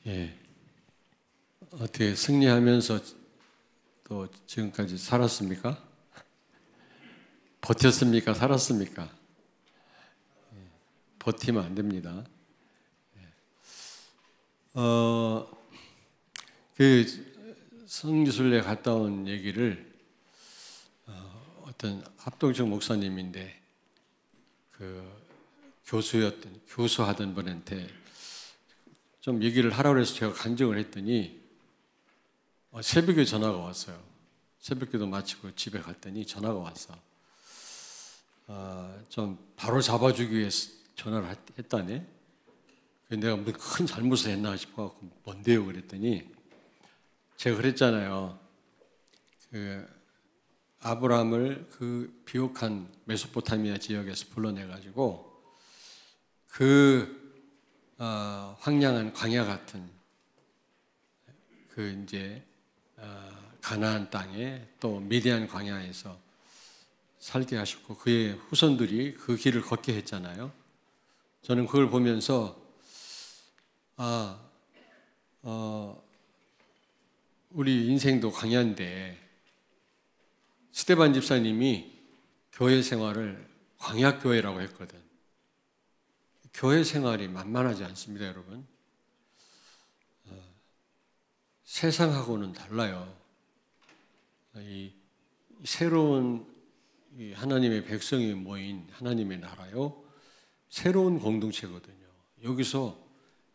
예. 어떻게 승리하면서 또 지금까지 살았습니까? 버텼습니까? 살았습니까? 예. 버티면 안 됩니다. 그 성지순례 갔다 온 얘기를 어떤 합동적 목사님인데 그 교수하던 분한테 좀 얘기를 하라고 해서 제가 간증을 했더니 새벽에 전화가 왔어요. 새벽기도 마치고 집에 갔더니 전화가 왔어. 좀 바로 잡아주기 위해서 전화를 했다네. 내가 무슨 큰 잘못을 했나 싶어갖고 뭔데요? 그랬더니 제가 그랬잖아요. 그 아브라함을 그 비옥한 메소포타미아 지역에서 불러내가지고 그 황량한 광야 같은 그 이제 가나안 땅에 또 미디안 광야에서 살게 하셨고 그의 후손들이 그 길을 걷게 했잖아요. 저는 그걸 보면서 우리 인생도 광야인데 스데반 집사님이 교회 생활을 광야교회라고 했거든. 교회 생활이 만만하지 않습니다, 여러분. 세상하고는 달라요. 이 새로운 하나님의 백성이 모인 하나님의 나라요. 새로운 공동체거든요. 여기서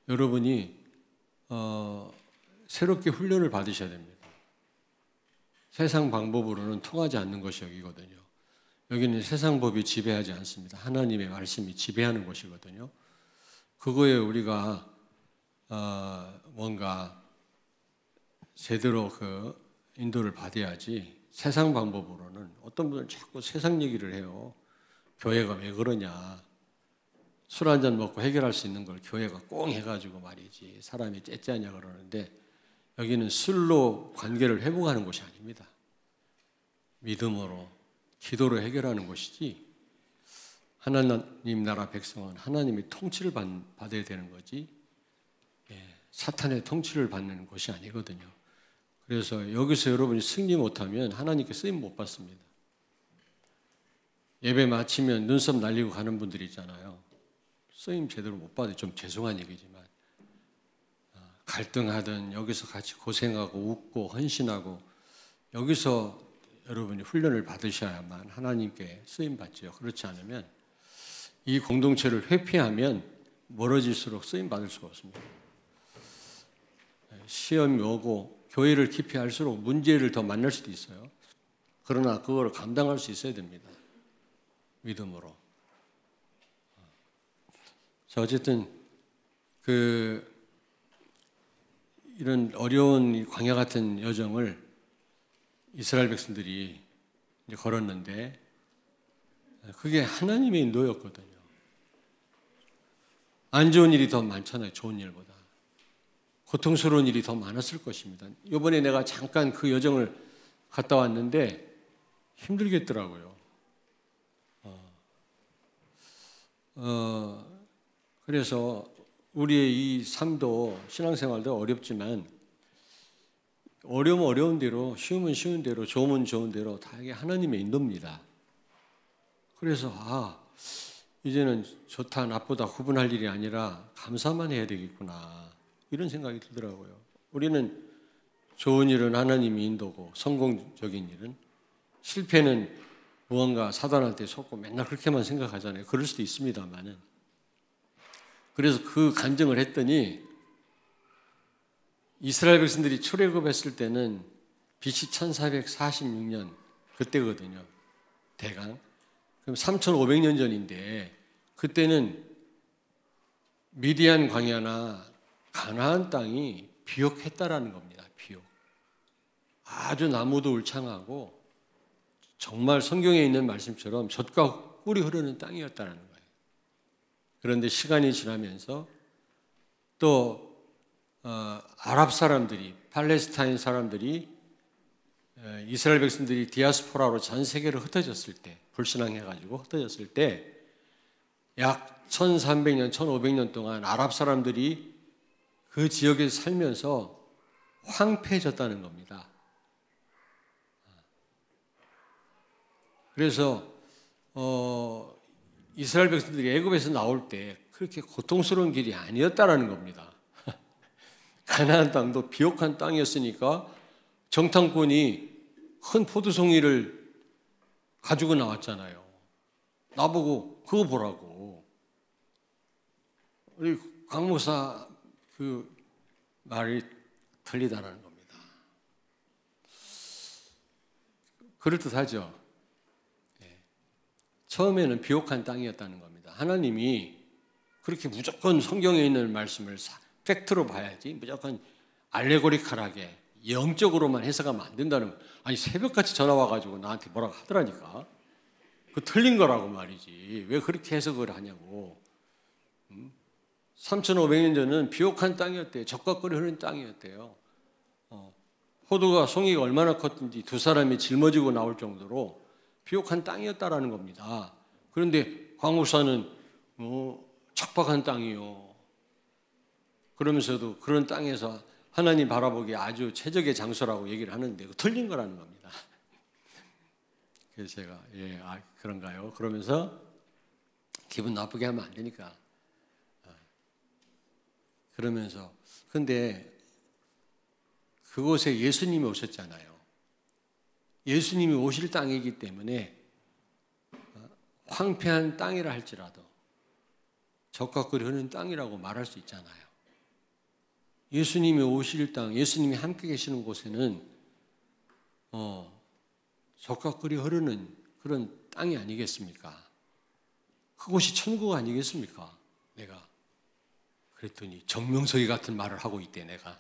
여러분이 새롭게 훈련을 받으셔야 됩니다. 세상 방법으로는 통하지 않는 것이 여기거든요. 여기는 세상 법이 지배하지 않습니다. 하나님의 말씀이 지배하는 것이거든요. 그거에 우리가 뭔가 제대로 그 인도를 받아야지 세상 방법으로는 어떤 분은 자꾸 세상 얘기를 해요. 교회가 왜 그러냐. 술 한잔 먹고 해결할 수 있는 걸 교회가 꽁 해가지고 말이지 사람이 째째하냐 그러는데 여기는 술로 관계를 회복하는 곳이 아닙니다. 믿음으로 기도로 해결하는 것이지 하나님 나라 백성은 하나님의 통치를 받아야 되는 거지 사탄의 통치를 받는 것이 아니거든요. 그래서 여기서 여러분이 승리 못하면 하나님께 쓰임 못 받습니다. 예배 마치면 눈썹 날리고 가는 분들이 있잖아요. 쓰임 제대로 못 받아요. 좀 죄송한 얘기지만 갈등하든 여기서 같이 고생하고 웃고 헌신하고 여기서 여러분이 훈련을 받으셔야만 하나님께 쓰임받죠. 그렇지 않으면 이 공동체를 회피하면 멀어질수록 쓰임받을 수가 없습니다. 시험이 오고 교회를 깊이 할수록 문제를 더 만날 수도 있어요. 그러나 그걸 감당할 수 있어야 됩니다. 믿음으로. 자, 어쨌든 이런 어려운 광야 같은 여정을 이스라엘 백성들이 이제 걸었는데 그게 하나님의 인도였거든요. 안 좋은 일이 더 많잖아요. 좋은 일보다. 고통스러운 일이 더 많았을 것입니다. 이번에 내가 잠깐 그 여정을 갔다 왔는데 힘들겠더라고요. 그래서 우리의 이 삶도 신앙생활도 어렵지만 어려우면 어려운 대로, 쉬우면 쉬운 대로, 좋으면 좋은 대로 다 이게 하나님의 인도입니다. 그래서 이제는 좋다 나쁘다 구분할 일이 아니라 감사만 해야 되겠구나 이런 생각이 들더라고요. 우리는 좋은 일은 하나님이 인도고 성공적인 일은 실패는 무언가 사단한테 속고 맨날 그렇게만 생각하잖아요. 그럴 수도 있습니다만은 그래서 그 간증을 했더니 이스라엘 백성들이 출애굽했을 때는 BC 1446년 그때거든요. 대강. 그럼 3500년 전인데 그때는 미디안 광야나 가나안 땅이 비옥했다라는 겁니다. 비옥. 아주 나무도 울창하고 정말 성경에 있는 말씀처럼 젖과 꿀이 흐르는 땅이었다는 거예요. 그런데 시간이 지나면서 또 아랍 사람들이 팔레스타인 사람들이 이스라엘 백성들이 디아스포라로 전 세계로 흩어졌을 때 불신앙해가지고 흩어졌을 때 약 1300년, 1500년 동안 아랍 사람들이 그 지역에서 살면서 황폐해졌다는 겁니다. 그래서 이스라엘 백성들이 애굽에서 나올 때 그렇게 고통스러운 길이 아니었다라는 겁니다. 가나안 땅도 비옥한 땅이었으니까 정탐꾼이 큰 포도송이를 가지고 나왔잖아요. 나보고 그거 보라고. 우리 강 목사 그 말이 틀리다라는 겁니다. 그럴듯하죠. 처음에는 비옥한 땅이었다는 겁니다. 하나님이 그렇게 무조건 성경에 있는 말씀을 팩트로 봐야지 무조건 알레고리컬하게 영적으로만 해석하면 안 된다는, 아니 새벽같이 전화 와가지고 나한테 뭐라고 하더라니까. 그 틀린 거라고 말이지. 왜 그렇게 해석을 하냐고. 3,500년 전은 비옥한 땅이었대요. 적과 꿀이 흐르는 땅이었대요. 포도가 송이가 얼마나 컸든지 두 사람이 짊어지고 나올 정도로 비옥한 땅이었다라는 겁니다. 그런데 광목사는 척박한 땅이요. 그러면서도 그런 땅에서 하나님 바라보기에 아주 최적의 장소라고 얘기를 하는데 틀린 거라는 겁니다. 그래서 제가 그런가요? 그러면서 기분 나쁘게 하면 안 되니까. 그러면서 근데 그곳에 예수님이 오셨잖아요. 예수님이 오실 땅이기 때문에 황폐한 땅이라 할지라도 적과 꿀이 흐르는 땅이라고 말할 수 있잖아요. 예수님이 오실 땅, 예수님이 함께 계시는 곳에는 적과 꿀이 흐르는 그런 땅이 아니겠습니까? 그곳이 천국 아니겠습니까? 내가 그랬더니 정명석이 같은 말을 하고 있대. 내가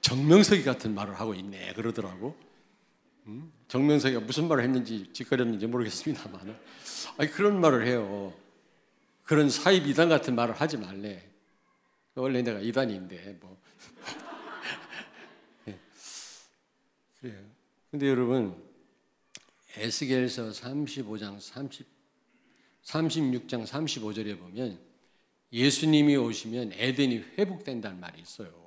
정명석이 같은 말을 하고 있네 그러더라고. 정명석이가 무슨 말을 했는지 짓거렸는지 모르겠습니다만 그런 말을 해요. 그런 사입 이단 같은 말을 하지 말래. 원래 내가 이단인데 뭐. 그래요. 근데 여러분 에스겔서 36장 35절에 보면 예수님이 오시면 에덴이 회복된다는 말이 있어요.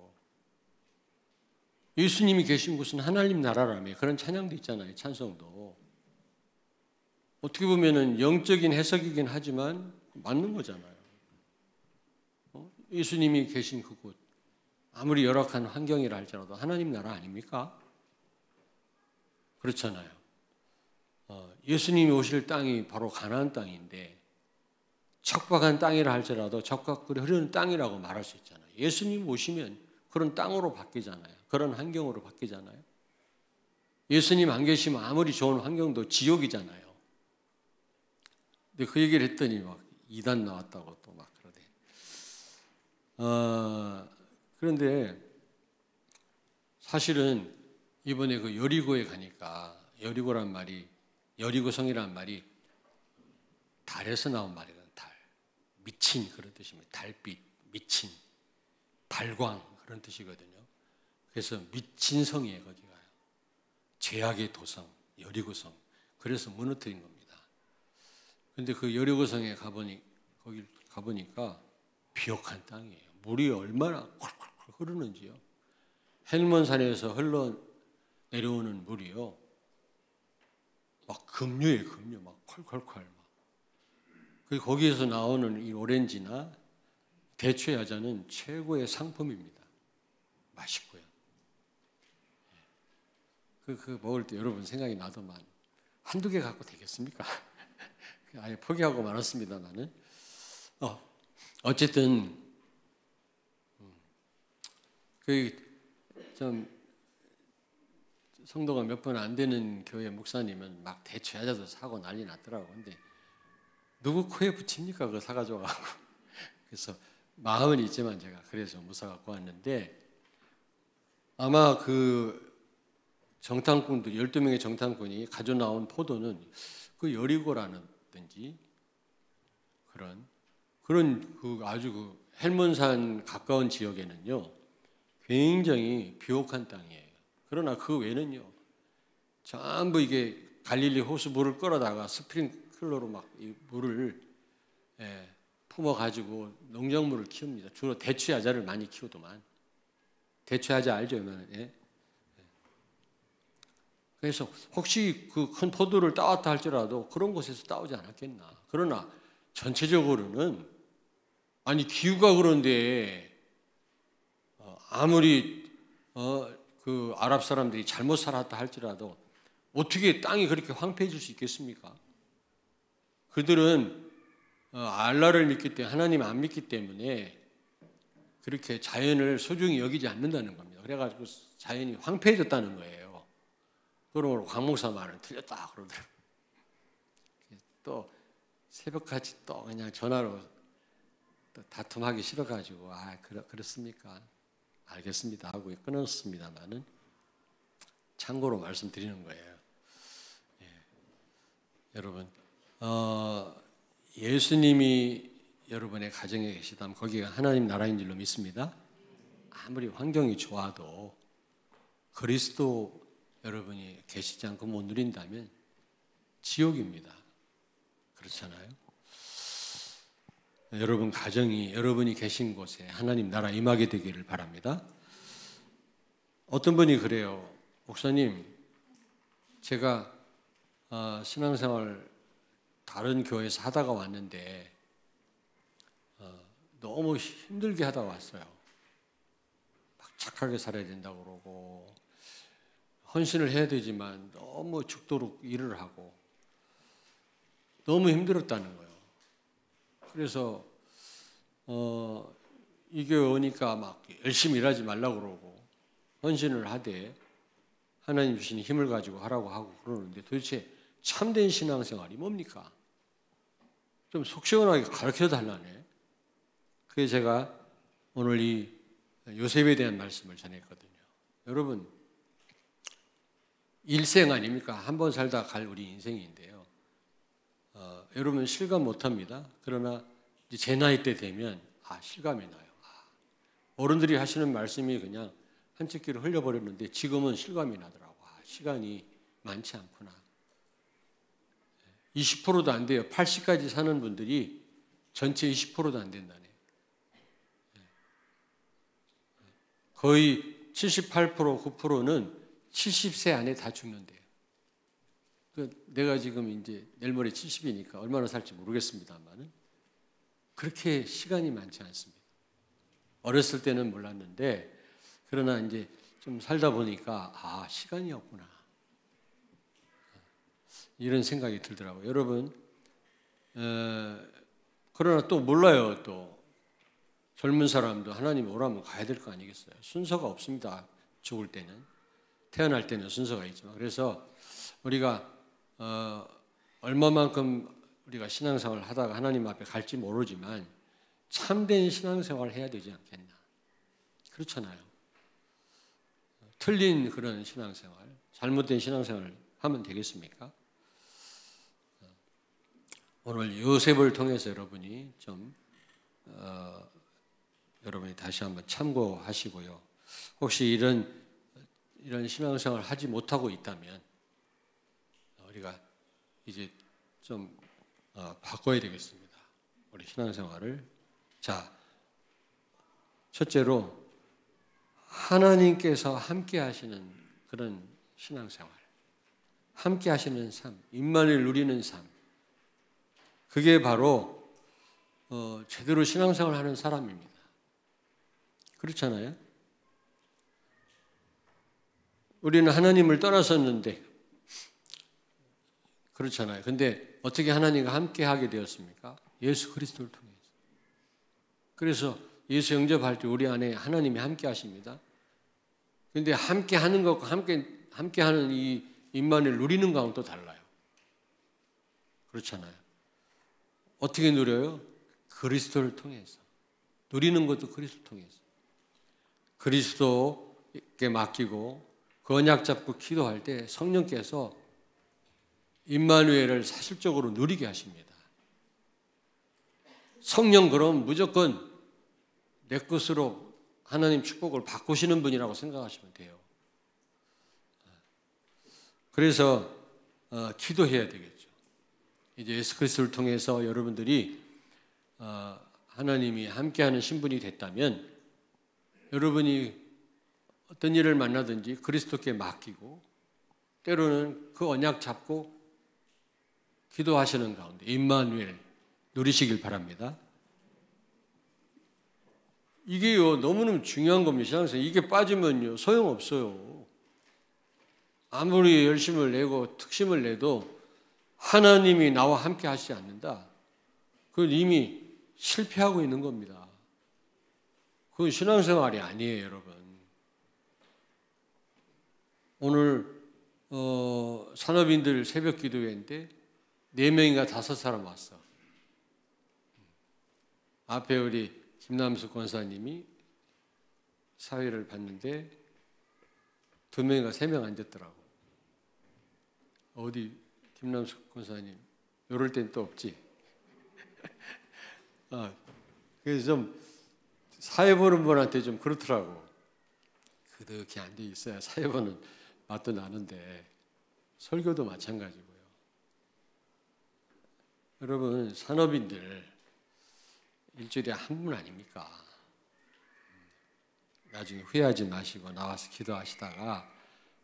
예수님이 계신 곳은 하나님 나라라며 그런 찬양도 있잖아요. 찬송도. 어떻게 보면은 영적인 해석이긴 하지만 맞는 거잖아요. 예수님이 계신 그곳, 아무리 열악한 환경이라 할지라도 하나님 나라 아닙니까? 그렇잖아요. 예수님이 오실 땅이 바로 가나안 땅인데 척박한 땅이라 할지라도 적과 꿀이 흐르는 땅이라고 말할 수 있잖아요. 예수님 오시면 그런 땅으로 바뀌잖아요. 그런 환경으로 바뀌잖아요. 예수님 안 계시면 아무리 좋은 환경도 지옥이잖아요. 근데 그 얘기를 했더니 막 이단 나왔다고 또 막 그러대. 그런데 사실은 이번에 그 여리고에 가니까 여리고란 말이, 여리고성이란 말이 달에서 나온 말이거든요. 달. 미친 그런 뜻입니다. 달빛, 미친, 발광 그런 뜻이거든요. 그래서 미친 성이에요. 거기가요. 죄악의 도성, 여리고성. 그래서 무너뜨린 겁니다. 그런데 그 여리고성에 거기 가보니까 비옥한 땅이에요. 물이 얼마나 콜콜콜 흐르는지요. 헬몬산에서 흘러내려오는 물이요. 막 급류예요, 급류. 막 콜콜콜. 막. 거기에서 나오는 이 오렌지나 대추 야자는 최고의 상품입니다. 맛있고요. 그 먹을 때 여러분 생각이 나더만 한두 개 갖고 되겠습니까? 아예 포기하고 말았습니다만은. 어쨌든 좀 성도가 몇 번 안 되는 교회 목사님은 막 대추 야자도 사고 난리 났더라고. 근데 누구 코에 붙입니까? 그거 사가지고 가고. 그래서 마음은 있지만 제가 그래서 못 사갖고 왔는데, 아마 그 정탐꾼들 12명의 정탐꾼이 가져 나온 포도는 그 여리고라든지 그런 그 아주 그 헬몬산 가까운 지역에는요 굉장히 비옥한 땅이에요. 그러나 그 외에는요 전부 이게 갈릴리 호수 물을 끌어다가 스프링클러로 막 이 물을 품어가지고 농작물을 키웁니다. 주로 대추야자를 많이 키우더만. 대추야자 알죠? 예? 그래서 혹시 그 큰 포도를 따왔다 할지라도 그런 곳에서 따오지 않았겠나. 그러나 전체적으로는 아니 기후가 그런데 아무리 그 아랍 사람들이 잘못 살았다 할지라도 어떻게 땅이 그렇게 황폐해질 수 있겠습니까? 그들은 알라를 믿기 때문에 하나님 안 믿기 때문에 그렇게 자연을 소중히 여기지 않는다는 겁니다. 그래가지고 자연이 황폐해졌다는 거예요. 그러므로 광목사 말은 틀렸다 그러더라고요. 또 새벽까지 또 그냥 전화로 또 다툼하기 싫어가지고 그렇습니까? 알겠습니다 하고 끊었습니다만은 참고로 말씀드리는 거예요. 예. 여러분 예수님이 여러분의 가정에 계시다면 거기가 하나님 나라인 줄로 믿습니다. 아무리 환경이 좋아도 그리스도 여러분이 계시지 않고 못 누린다면 지옥입니다. 그렇잖아요. 여러분 가정이 여러분이 계신 곳에 하나님 나라 임하게 되기를 바랍니다. 어떤 분이 그래요. 목사님, 제가 신앙생활 다른 교회에서 하다가 왔는데 너무 힘들게 하다 왔어요. 막 착하게 살아야 된다고 그러고 헌신을 해야 되지만 너무 죽도록 일을 하고 너무 힘들었다는 거예요. 그래서 이 교회 오니까 막 열심히 일하지 말라고 그러고 헌신을 하되 하나님 주신 힘을 가지고 하라고 하고 그러는데 도대체 참된 신앙생활이 뭡니까? 좀 속 시원하게 가르쳐 달라네. 그게 제가 오늘 이 요셉에 대한 말씀을 전했거든요. 여러분 일생 아닙니까? 한 번 살다 갈 우리 인생인데요. 여러분 실감 못합니다. 그러나 이제 제 나이 때 되면 실감이 나요. 어른들이 하시는 말씀이 그냥 한쪽귀로 흘려버렸는데 지금은 실감이 나더라고. 시간이 많지 않구나. 20%도 안 돼요. 80까지 사는 분들이 전체 20%도 안 된다네. 거의 78%, 9%는 70세 안에 다 죽는데요. 내가 지금 이제 내일 모레 70이니까 얼마나 살지 모르겠습니다만은 그렇게 시간이 많지 않습니다. 어렸을 때는 몰랐는데 그러나 이제 좀 살다 보니까 시간이 없구나. 이런 생각이 들더라고요. 여러분 그러나 또 몰라요. 또 젊은 사람도 하나님 오라면 가야 될 거 아니겠어요? 순서가 없습니다. 죽을 때는. 태어날 때는 순서가 있지만 그래서 우리가 얼마만큼 우리가 신앙생활을 하다가 하나님 앞에 갈지 모르지만 참된 신앙생활을 해야 되지 않겠나. 그렇잖아요. 틀린 그런 신앙생활, 잘못된 신앙생활을 하면 되겠습니까? 오늘 요셉을 통해서 여러분이 좀 여러분이 다시 한번 참고하시고요. 혹시 이런 신앙생활을 하지 못하고 있다면 우리가 이제 좀 바꿔야 되겠습니다. 우리 신앙생활을. 자, 첫째로 하나님께서 함께 하시는 그런 신앙생활, 함께 하시는 삶, 임만을 누리는 삶, 그게 바로 제대로 신앙생활을 하는 사람입니다. 그렇잖아요? 우리는 하나님을 떠났었는데 그렇잖아요. 근데 어떻게 하나님과 함께 하게 되었습니까? 예수 그리스도를 통해서. 그래서 예수 영접할 때 우리 안에 하나님이 함께 하십니다. 근데 함께 하는 것과 함께 하는 이 임만을 누리는 거하고는 또 달라요. 그렇잖아요. 어떻게 누려요? 그리스도를 통해서. 누리는 것도 그리스도를 통해서. 그리스도께 맡기고 그 언약 잡고 기도할 때 성령께서 임마누엘을 사실적으로 누리게 하십니다. 성령 그럼 무조건 내 것으로 하나님 축복을 바꾸시는 분이라고 생각하시면 돼요. 그래서 기도해야 되겠죠. 이제 예수 그리스도를 통해서 여러분들이 하나님이 함께하는 신분이 됐다면 여러분이 어떤 일을 만나든지 그리스도께 맡기고 때로는 그 언약 잡고 기도하시는 가운데 임마누엘 누리시길 바랍니다. 이게요 너무너무 중요한 겁니다. 신앙생활 이게 빠지면요 소용없어요. 아무리 열심을 내고 특심을 내도 하나님이 나와 함께 하시지 않는다. 그건 이미 실패하고 있는 겁니다. 그건 신앙생활이 아니에요, 여러분. 오늘 산업인들 새벽 기도회인데 4명인가 5사람 왔어. 앞에 우리 김남수 권사님이 사회를 봤는데 2명인가 3명 앉았더라고. 어디 김남수 권사님 이럴 땐 또 없지. 그래서 좀 사회 보는 분한테 좀 그렇더라고. 그렇게 앉아 있어야 사회 보는 맛도 나는데 설교도 마찬가지고요. 여러분 산업인들 일주일에 한 분 아닙니까? 나중에 후회하지 마시고 나와서 기도하시다가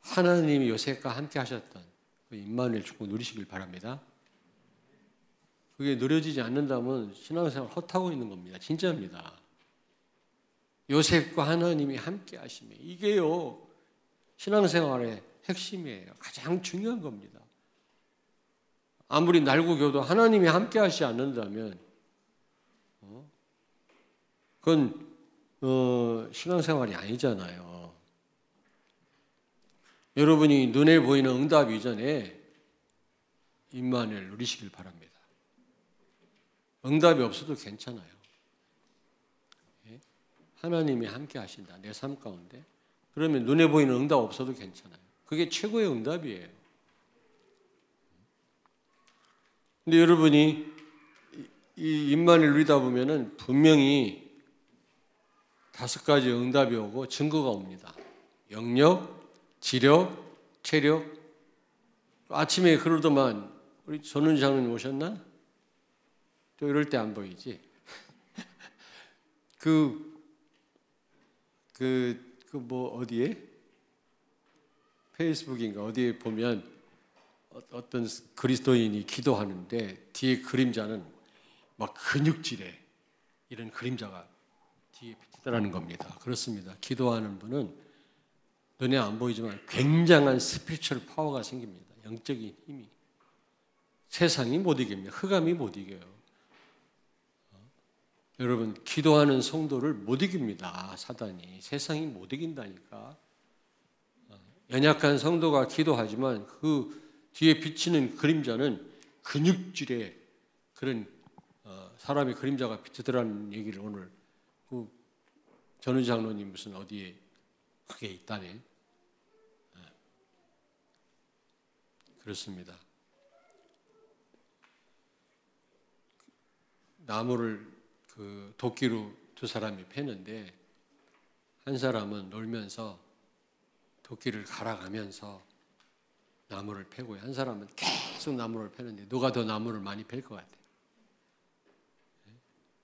하나님이 요셉과 함께 하셨던 그 임마누엘 축복 누리시길 바랍니다. 그게 누려지지 않는다면 신앙생활 헛하고 있는 겁니다. 진짜입니다. 요셉과 하나님이 함께 하시면 이게요 신앙생활의 핵심이에요. 가장 중요한 겁니다. 아무리 날고 겨도 하나님이 함께 하시지 않는다면 그건 신앙생활이 아니잖아요. 여러분이 눈에 보이는 응답 이전에 임마누엘 누리시길 바랍니다. 응답이 없어도 괜찮아요. 하나님이 함께 하신다. 내 삶 가운데. 그러면 눈에 보이는 응답 없어도 괜찮아요. 그게 최고의 응답이에요. 근데 여러분이 이 임마누엘 누리다 보면은 분명히 5가지 응답이 오고 증거가 옵니다. 영력, 지력, 체력. 아침에 그러더만 우리 전훈 장로님 오셨나? 또 이럴 때 안 보이지? 어디에? 페이스북인가 어디에 보면 어떤 그리스도인이 기도하는데 뒤에 그림자는 막 근육질에 이런 그림자가 뒤에 비치더라는 겁니다. 그렇습니다. 기도하는 분은 눈에 안 보이지만 굉장한 스피리추얼 파워가 생깁니다. 영적인 힘이. 세상이 못 이깁니다. 흑암이 못 이겨요. 여러분 기도하는 성도를 못 이깁니다. 사단이. 세상이 못 이긴다니까. 연약한 성도가 기도하지만 그 뒤에 비치는 그림자는 근육질의 그런 사람의 그림자가 비치더라는 얘기를 오늘 그 전우 장로님 무슨 어디에 그게 있다네. 그렇습니다. 나무를 그 도끼로 2사람이 패는데 한 사람은 놀면서 도끼를 갈아가면서 나무를 패고요. 한 사람은 계속 나무를 패는데 누가 더 나무를 많이 팰 것 같아요?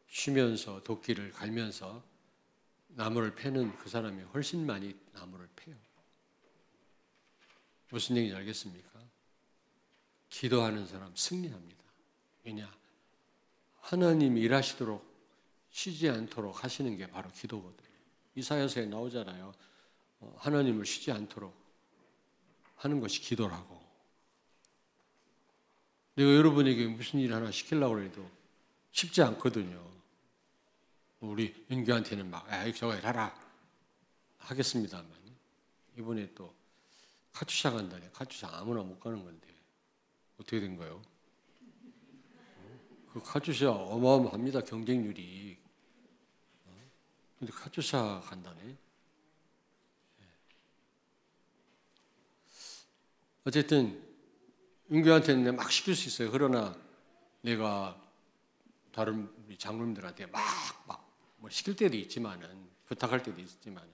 쉬면서 도끼를 갈면서 나무를 패는 그 사람이 훨씬 많이 나무를 패요. 무슨 얘기인지 알겠습니까? 기도하는 사람 승리합니다. 왜냐? 하나님이 일하시도록 쉬지 않도록 하시는 게 바로 기도거든요. 이사야서에 나오잖아요. 하나님을 쉬지 않도록 하는 것이 기도라고. 내가 여러분에게 무슨 일 하나 시키려고 해도 쉽지 않거든요. 우리 윤규한테는 막 저거 해라 하겠습니다만 이번에 또 카투샤 간다네. 카투샤 아무나 못 가는 건데 어떻게 된 거예요? 그 카투샤 어마어마합니다. 경쟁률이. 근데 카투샤 간다네. 어쨌든 윤규한테는 내가 막 시킬 수 있어요. 그러나 내가 다른 우리 장로님들한테 뭐 시킬 때도 있지만은 부탁할 때도 있지만은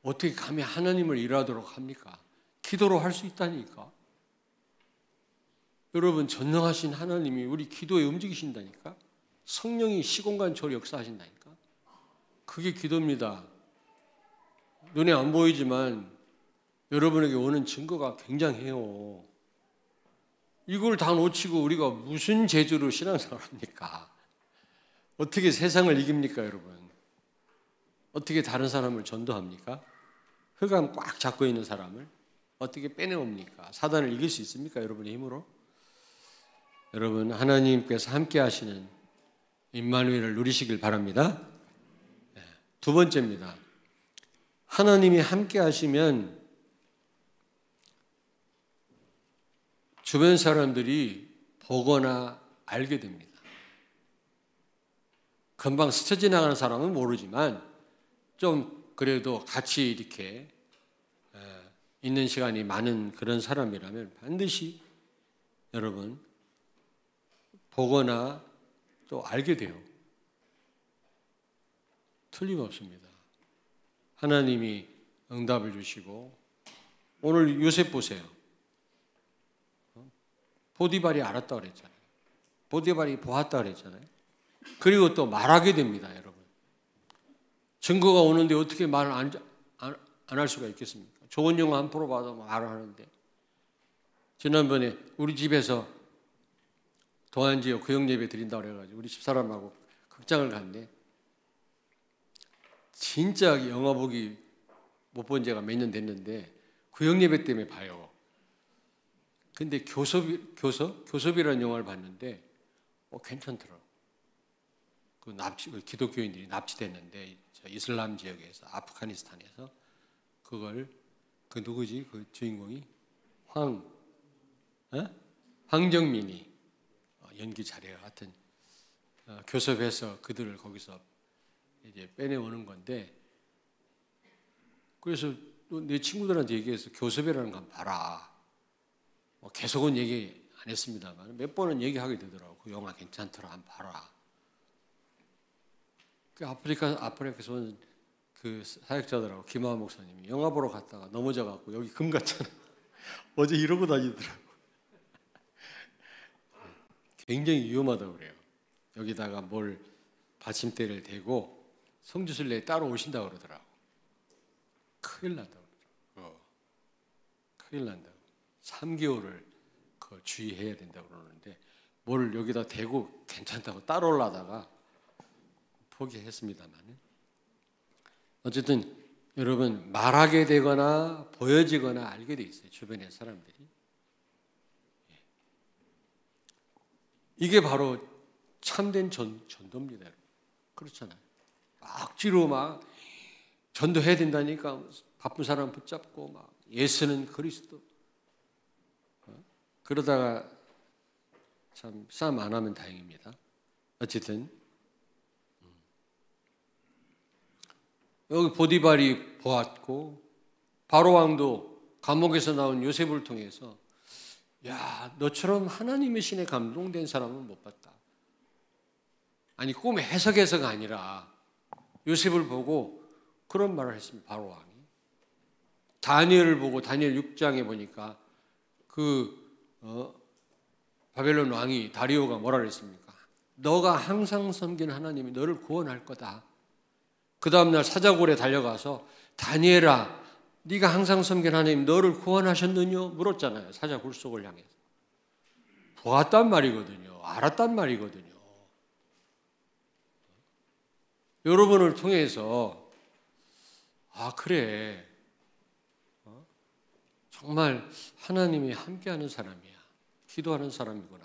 어떻게 감히 하나님을 일하도록 합니까? 기도로 할 수 있다니까. 여러분 전능하신 하나님이 우리 기도에 움직이신다니까. 성령이 시공간초로 역사하신다니까. 그게 기도입니다. 눈에 안 보이지만 여러분에게 오는 증거가 굉장해요. 이걸 다 놓치고 우리가 무슨 재주로 신앙생활을 합니까? 어떻게 세상을 이깁니까, 여러분? 어떻게 다른 사람을 전도합니까? 흑암 꽉 잡고 있는 사람을 어떻게 빼내옵니까? 사단을 이길 수 있습니까, 여러분의 힘으로? 여러분, 하나님께서 함께 하시는 임마누엘을 누리시길 바랍니다. 두 번째입니다. 하나님이 함께 하시면 주변 사람들이 보거나 알게 됩니다. 금방 스쳐 지나가는 사람은 모르지만 좀 그래도 같이 이렇게 있는 시간이 많은 그런 사람이라면 반드시 여러분 보거나 또 알게 돼요. 틀림없습니다. 하나님이 응답을 주시고 오늘 요셉 보세요. 보디발이 알았다 그랬잖아요. 보디발이 보았다 그랬잖아요. 그리고 또 말하게 됩니다, 여러분. 증거가 오는데 어떻게 말을 안 할 수가 있겠습니까? 좋은 영화 한 프로 봐도 말을 하는데. 지난번에 우리 집에서 동안지역 구역예배 드린다고 그래가지고 우리 집사람하고 극장을 갔는데 진짜 영화 보기 못 본 지가 몇 년 됐는데 구역예배 때문에 봐요. 근데 교섭이라는 영화를 봤는데 괜찮더라고. 그 기독교인들이 납치됐는데 이슬람 지역에서 아프가니스탄에서 그걸 그 누구지 그 주인공이 황정민이 연기 잘해요. 하여튼 교섭해서 그들을 거기서 이제 빼내오는 건데 그래서 내 친구들한테 얘기해서 교섭이라는 거 봐라. 계속은 얘기 안 했습니다만 몇 번은 얘기하게 되더라고. 그 영화 괜찮더라. 한번 봐라. 그 아프리카에서 온 그 사역자들하고 김하은 목사님이 영화 보러 갔다가 넘어져갖고 여기 금 같잖아. 어제 이러고 다니더라고. 굉장히 위험하다고 그래요. 여기다가 뭘 받침대를 대고 성지순례에 따로 오신다고 그러더라고. 큰일 난다고 그러더라고. 큰일 난다고. 3개월을 그걸 주의해야 된다고 그러는데 뭘 여기다 대고 괜찮다고 따로 올라다가 포기했습니다만 어쨌든 여러분 말하게 되거나 보여지거나 알게 돼 있어요. 주변의 사람들이. 이게 바로 참된 전도입니다. 그렇잖아요. 억지로 막 전도해야 된다니까 바쁜 사람 붙잡고 막 예수는 그리스도 그러다가 참 싸움 안 하면 다행입니다. 어쨌든 여기 보디발이 보았고 바로 왕도 감옥에서 나온 요셉을 통해서 야 너처럼 하나님의 신에 감동된 사람은 못 봤다. 아니 꿈의 해석해서가 아니라 요셉을 보고 그런 말을 했습니다. 바로 왕이 다니엘을 보고 다니엘 6장에 보니까 바벨론 왕이 다리오가 뭐라 그랬습니까? 너가 항상 섬기는 하나님이 너를 구원할 거다. 그 다음날 사자굴에 달려가서 다니엘아 네가 항상 섬기는 하나님 너를 구원하셨느냐 물었잖아요. 사자굴 속을 향해서. 보았단 말이거든요. 알았단 말이거든요. 여러분을 통해서 그래 정말 하나님이 함께하는 사람이야. 기도하는 사람이구나.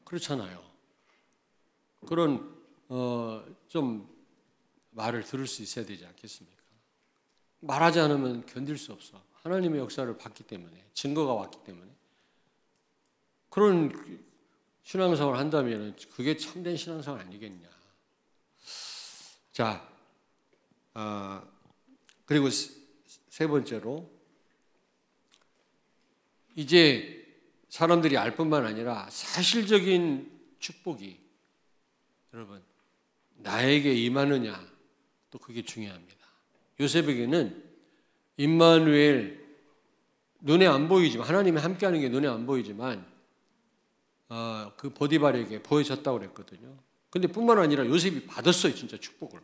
그렇잖아요. 그런 좀 말을 들을 수 있어야 되지 않겠습니까? 말하지 않으면 견딜 수 없어. 하나님의 역사를 봤기 때문에 증거가 왔기 때문에 그런 신앙생활을 한다면 그게 참된 신앙생활 아니겠냐. 자, 그리고 세 번째로 이제 사람들이 알 뿐만 아니라 사실적인 축복이 여러분 나에게 임하느냐 또 그게 중요합니다. 요셉에게는 임마누엘 눈에 안 보이지만 하나님이 함께하는 게 눈에 안 보이지만 그 보디발에게 보여졌다고 그랬거든요. 근데 뿐만 아니라 요셉이 받았어요, 진짜 축복을.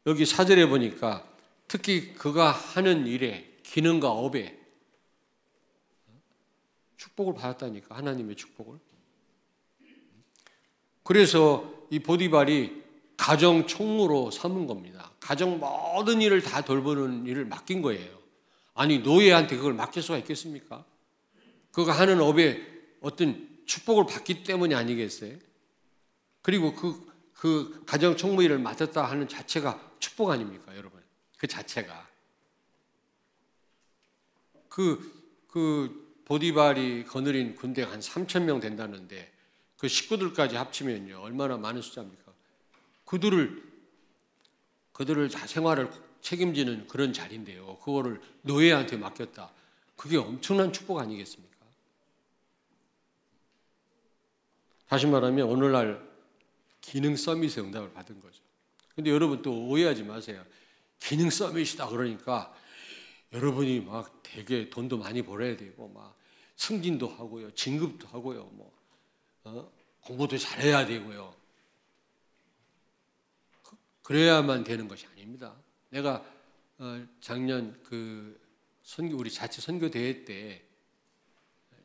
여기 4절에 보니까 특히 그가 하는 일에 기능과 업에 축복을 받았다니까, 하나님의 축복을. 그래서 이 보디발이 가정 총무로 삼은 겁니다. 가정 모든 일을 다 돌보는 일을 맡긴 거예요. 아니, 노예한테 그걸 맡길 수가 있겠습니까? 그가 하는 업에 어떤 축복을 받기 때문이 아니겠어요? 그리고 그 가정 총무 일을 맡았다 하는 자체가 축복 아닙니까, 여러분? 그 자체가. 그 보디발이 거느린 군대가 한 3,000명 된다는데 그 식구들까지 합치면요, 얼마나 많은 숫자입니까? 그들을 다 생활을 책임지는 그런 자리인데요. 그거를 노예한테 맡겼다. 그게 엄청난 축복 아니겠습니까? 다시 말하면 오늘날 기능 서밋의 응답을 받은 거죠. 근데 여러분 또 오해하지 마세요. 기능 서밋이다 그러니까 여러분이 막 되게 돈도 많이 벌어야 되고 막 승진도 하고요, 진급도 하고요, 공부도 잘해야 되고요. 그래야만 되는 것이 아닙니다. 내가 작년 우리 자체 선교 대회 때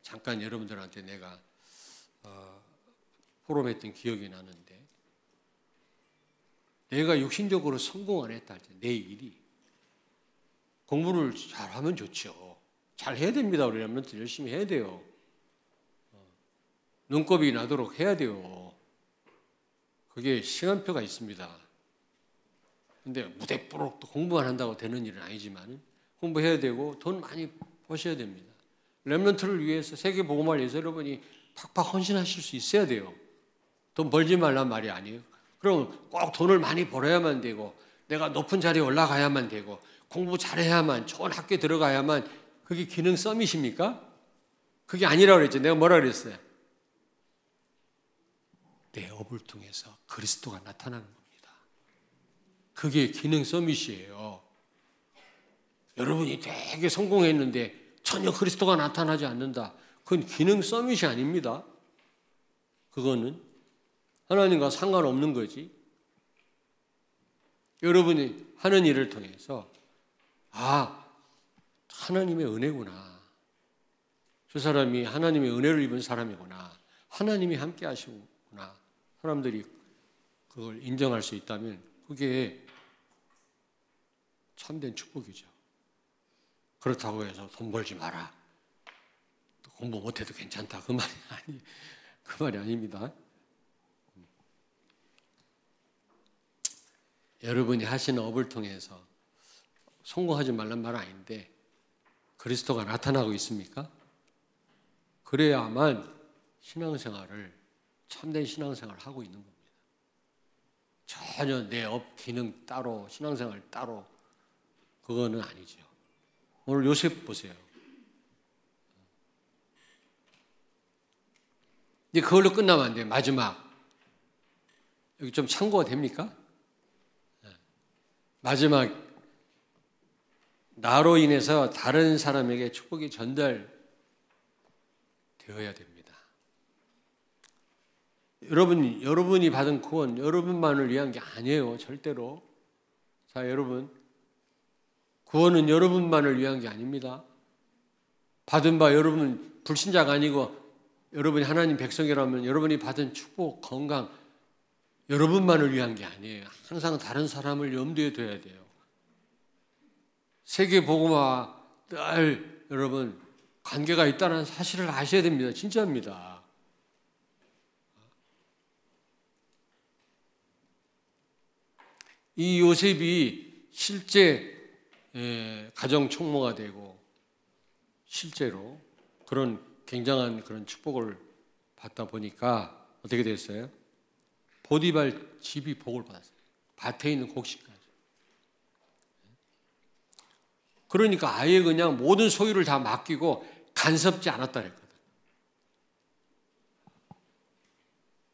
잠깐 여러분들한테 내가 포럼했던 기억이 나는데, 내가 육신적으로 성공 안 했다 할 때 내 일이 공부를 잘하면 좋죠. 잘 해야 됩니다. 우리 랩런트 열심히 해야 돼요. 눈곱이 나도록 해야 돼요. 그게 시간표가 있습니다. 근데 무대뽀록 또 공부만 한다고 되는 일은 아니지만 공부해야 되고 돈 많이 버셔야 됩니다. 랩런트를 위해서 세계복음화를 위해서 여러분이 팍팍 헌신하실 수 있어야 돼요. 돈 벌지 말란 말이 아니에요. 그럼 꼭 돈을 많이 벌어야만 되고 내가 높은 자리에 올라가야만 되고 공부 잘해야만, 좋은 학교에 들어가야만, 그게 기능 서밋입니까? 그게 아니라고 그랬죠. 내가 뭐라 그랬어요? 내 업을 통해서 그리스도가 나타나는 겁니다. 그게 기능 서밋이에요. 여러분이 되게 성공했는데 전혀 그리스도가 나타나지 않는다. 그건 기능 서밋이 아닙니다. 그거는 하나님과 상관없는 거지. 여러분이 하는 일을 통해서 하나님의 은혜구나. 저 사람이 하나님의 은혜를 입은 사람이구나. 하나님이 함께 하시구나. 사람들이 그걸 인정할 수 있다면 그게 참된 축복이죠. 그렇다고 해서 돈 벌지 마라, 또 공부 못해도 괜찮다, 그 말이 아닙니다. 여러분이 하시는 업을 통해서 성공하지 말란 말 아닌데 그리스도가 나타나고 있습니까? 그래야만 참된 신앙생활을 하고 있는 겁니다. 전혀 내 업 기능 따로, 신앙생활 따로, 그거는 아니죠. 오늘 요셉 보세요. 이제 그걸로 끝나면 안 돼요. 마지막. 여기 좀 참고가 됩니까? 마지막, 나로 인해서 다른 사람에게 축복이 전달되어야 됩니다. 여러분이 받은 구원, 여러분만을 위한 게 아니에요. 절대로. 자, 여러분, 구원은 여러분만을 위한 게 아닙니다. 받은 바 여러분 불신자가 아니고 여러분이 하나님 백성이라면 여러분이 받은 축복, 건강, 여러분만을 위한 게 아니에요. 항상 다른 사람을 염두에 둬야 돼요. 세계복음화 늘 여러분 관계가 있다는 사실을 아셔야 됩니다. 진짜입니다. 이 요셉이 실제 가정 총무가 되고 실제로 그런 굉장한 그런 축복을 받다 보니까 어떻게 됐어요? 보디발 집이 복을 받았어요. 밭에 있는 곡식까지. 그러니까 아예 그냥 모든 소유를 다 맡기고 간섭지 않았다 그랬거든.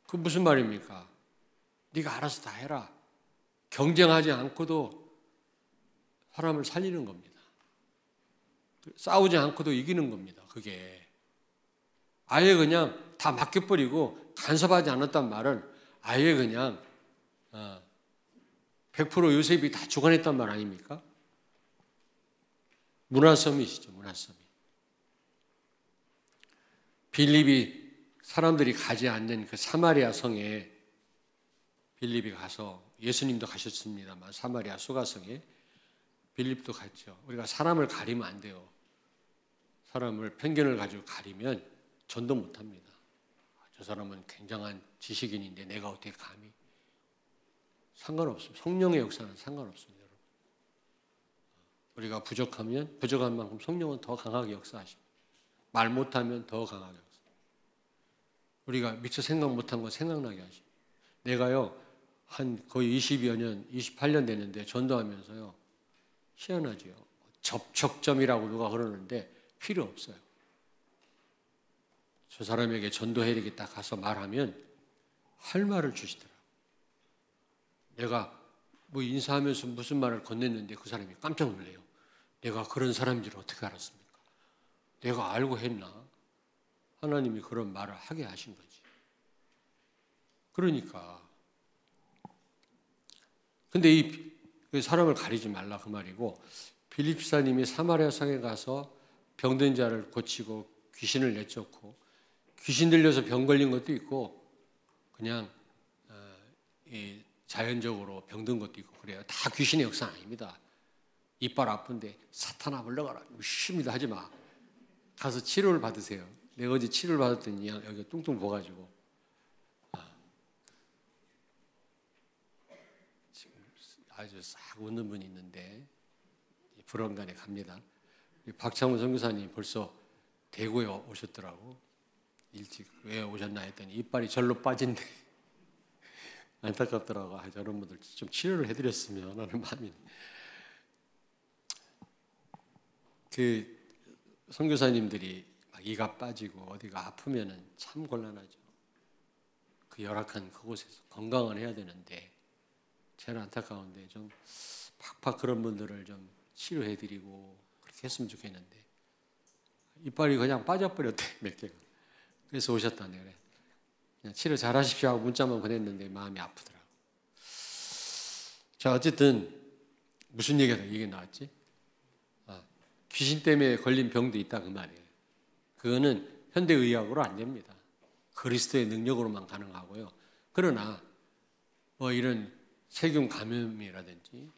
그 무슨 말입니까? 네가 알아서 다 해라. 경쟁하지 않고도 사람을 살리는 겁니다. 싸우지 않고도 이기는 겁니다. 그게 아예 그냥 다 맡겨버리고 간섭하지 않았단 말은 아예 그냥 100% 요셉이 다 주관했단 말 아닙니까? 문화섬이시죠, 문화섬이. 빌립이 사람들이 가지 않는 그 사마리아 성에 빌립이 가서, 예수님도 가셨습니다만 사마리아 수가성에 빌립도 갔죠. 우리가 사람을 가리면 안 돼요. 사람을 편견을 가지고 가리면 전도 못합니다. 저 사람은 굉장한 지식인인데 내가 어떻게 감히. 상관없습니다. 성령의 역사는 상관없습니다. 여러분. 우리가 부족하면 부족한 만큼 성령은 더 강하게 역사하십니다. 말 못하면 더 강하게 역사합니다. 우리가 미처 생각 못한 거 생각나게 하십니다. 내가요 한 거의 20여 년, 28년 됐는데 전도하면서요 희한하지요. 접촉점이라고 누가 그러는데 필요 없어요. 저 사람에게 전도해야 되겠다 가서 말하면 할 말을 주시더라고요. 내가 뭐 인사하면서 무슨 말을 건넸는데 그 사람이 깜짝 놀래요. 내가 그런 사람인 줄 어떻게 알았습니까? 내가 알고 했나? 하나님이 그런 말을 하게 하신 거지. 그러니까 근데 이 사람을 가리지 말라 그 말이고, 빌립 집사님이 사마리아 성에 가서 병든 자를 고치고 귀신을 내쫓고, 귀신 들려서 병 걸린 것도 있고 그냥 자연적으로 병든 것도 있고 그래요. 다 귀신의 역사 아닙니다. 이빨 아픈데 사탄아 물러가라 무십니다 하지 마. 가서 치료를 받으세요. 내가 어제 치료를 받았더니 여기가 뚱뚱 부어가지고 지금 아주 싹 웃는 분이 있는데 불원간에 갑니다. 박창훈 선교사님 벌써 대구에 오셨더라고. 일찍 왜 오셨나 했더니 이빨이 절로 빠진대. 안타깝더라고. 저런 분들 좀 치료를 해드렸으면 하는 마음이. 그 선교사님들이 막 이가 빠지고 어디가 아프면은 참 곤란하죠. 그 열악한 그곳에서 건강을 해야 되는데 제일 안타까운데 좀 팍팍 그런 분들을 좀 치료해드리고 그렇게 했으면 좋겠는데 이빨이 그냥 빠져버렸대 몇 개가. 그래서 오셨다네. 그래. 그냥 치료 잘하십시오 하고 문자만 보냈는데 마음이 아프더라고. 자, 어쨌든 무슨 얘기가 이게 나왔지? 귀신 때문에 걸린 병도 있다 그 말이에요. 그거는 현대의학으로 안 됩니다. 그리스도의 능력으로만 가능하고요. 그러나 뭐 이런 세균 감염이라든지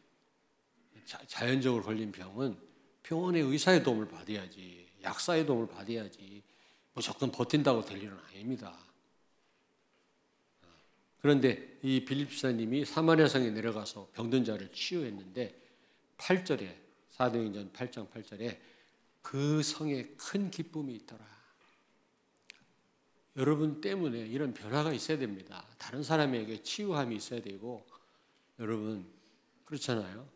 자연적으로 걸린 병은 병원의 의사의 도움을 받아야지, 약사의 도움을 받아야지 무조건 버틴다고 될 일은 아닙니다. 그런데 이 빌립 집사님이 사마리아 성에 내려가서 병든 자를 치유했는데 8절에 사도행전 8장 8절에 그 성에 큰 기쁨이 있더라. 여러분 때문에 이런 변화가 있어야 됩니다. 다른 사람에게 치유함이 있어야 되고, 여러분 그렇잖아요.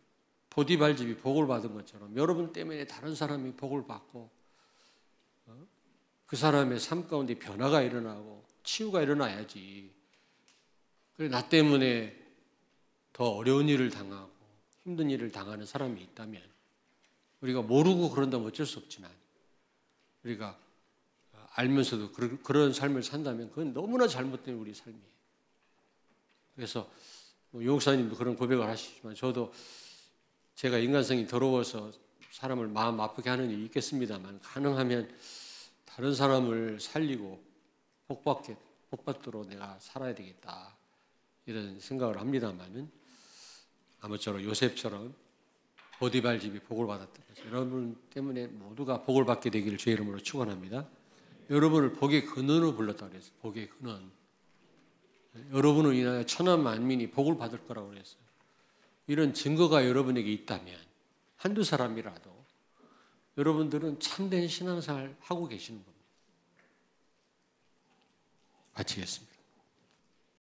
보디발집이 복을 받은 것처럼 여러분 때문에 다른 사람이 복을 받고 그 사람의 삶 가운데 변화가 일어나고 치유가 일어나야지. 그래 나 때문에 더 어려운 일을 당하고 힘든 일을 당하는 사람이 있다면 우리가 모르고 그런다면 어쩔 수 없지만 우리가 알면서도 그런 삶을 산다면 그건 너무나 잘못된 우리 삶이에요. 그래서 용사님도 그런 고백을 하시지만 저도 제가 인간성이 더러워서 사람을 마음 아프게 하는 일이 있겠습니다만 가능하면 다른 사람을 살리고 복받도록 내가 살아야 되겠다 이런 생각을 합니다만은 아무쪼록 요셉처럼 보디발집이 복을 받았던 것을 여러분 때문에 모두가 복을 받게 되기를 주의 이름으로 축원합니다. 여러분을 복의 근원으로 불렀다고 그랬어요. 복의 근원. 여러분을 인하여 천하 만민이 복을 받을 거라고 그랬어요. 이런 증거가 여러분에게 있다면 한두 사람이라도 여러분들은 참된 신앙생활 하고 계시는 겁니다. 마치겠습니다.